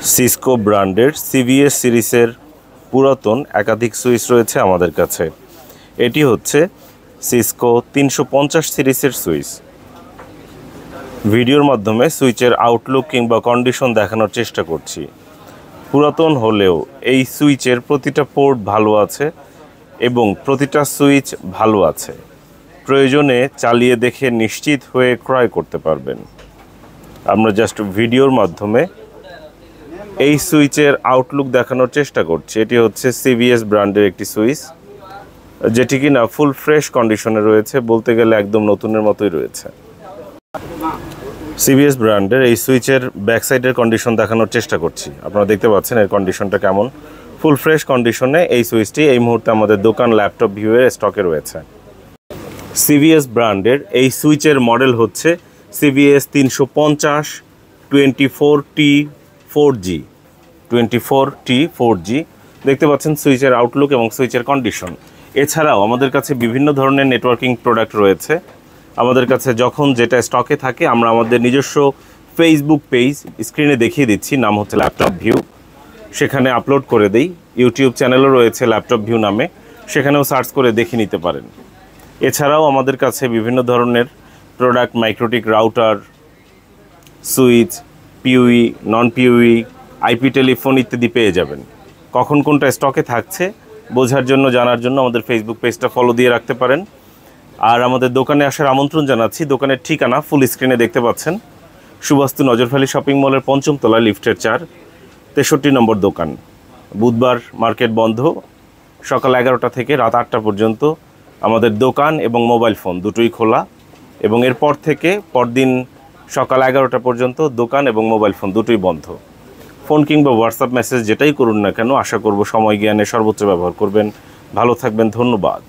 Cisco ব্র্যান্ডের CVS সিরিজের পুরাতন একাধিক সুইচ রয়েছে আমাদের কাছে। এটি হচ্ছে সিসকো 350 সিরিজের সুইচ। ভিডিওর মাধ্যমে সুইচের আউটলুক কিংবা কন্ডিশন দেখানোর চেষ্টা করছি। পুরাতন হলেও এই সুইচের প্রতিটা পোর্ট ভালো আছে এবং প্রতিটা সুইচ ভালো আছে। প্রয়োজনে চালিয়ে দেখে নিশ্চিত হয়ে ক্রয় করতে পারবেন। আমরা জাস্ট ভিডিওর মাধ্যমে এই সুইচের আউটলুক দেখানোর চেষ্টা করছি। এটি হচ্ছে সিভিএস ব্র্যান্ডের একটি সুইচ, যেটি কিনা ফুল ফ্রেশ কন্ডিশনে রয়েছে, বলতে গেলে একদম নতুনের মতোই রয়েছে। সিভিএস ব্র্যান্ডের এই সুইচের ব্যাক সাইডের কন্ডিশন দেখানোর চেষ্টা করছি। আপনারা দেখতে পাচ্ছেন এর কন্ডিশনটা কেমন। ফুল ফ্রেশ কন্ডিশনে এই সুইচটি এই মুহূর্তে আমাদের দোকান ল্যাপটপ ভিউয়ের স্টকে রয়েছে। সিভিএস ব্র্যান্ডের এই সুইচের মডেল হচ্ছে সিভিএস 350 24T4G। দেখতে পাচ্ছেন সুইচের আউটলুক এবং সুইচের কন্ডিশন। এছাড়াও আমাদের কাছে বিভিন্ন ধরনের নেটওয়ার্কিং প্রোডাক্ট রয়েছে। আমাদের কাছে যখন যেটা স্টকে থাকে আমরা আমাদের নিজস্ব ফেসবুক পেজ স্ক্রিনে দেখিয়ে দিচ্ছি, নাম হচ্ছে ল্যাপটপ ভিউ, সেখানে আপলোড করে দিই। ইউটিউব চ্যানেলও রয়েছে ল্যাপটপ ভিউ নামে, সেখানেও সার্চ করে দেখে নিতে পারেন। এছাড়াও আমাদের কাছে বিভিন্ন ধরনের প্রোডাক্ট, মাইক্রোটিক রাউটার, সুইচ, পিউই, নন পিউই, আইপি টেলিফোন ইত্যাদি পেয়ে যাবেন। কখন কোনটা স্টকে থাকছে বোঝার জন্য, জানার জন্য আমাদের ফেসবুক পেজটা ফলো দিয়ে রাখতে পারেন। আর আমাদের দোকানে আসার আমন্ত্রণ জানাচ্ছি। দোকানের ঠিকানা ফুল স্ক্রিনে দেখতে পাচ্ছেন। সুবাস্তু নজরভ্যালি শপিং মলের 5ম তলায় লিফটের 4, 63 নম্বর দোকান। বুধবার মার্কেট বন্ধ, সকাল 11টা থেকে রাত 8টা পর্যন্ত আমাদের দোকান এবং মোবাইল ফোন দুটোই খোলা, এবং এরপর থেকে পরদিন সকাল 11টা পর্যন্ত দোকান এবং মোবাইল ফোন দুটোই বন্ধ। ফোন কিংবা হোয়াটসঅ্যাপ মেসেজ যেটাই করুন না কেন, আশা করব সময় জ্ঞানে সর্বোচ্চ ব্যবহার করবেন। ভালো থাকবেন, ধন্যবাদ।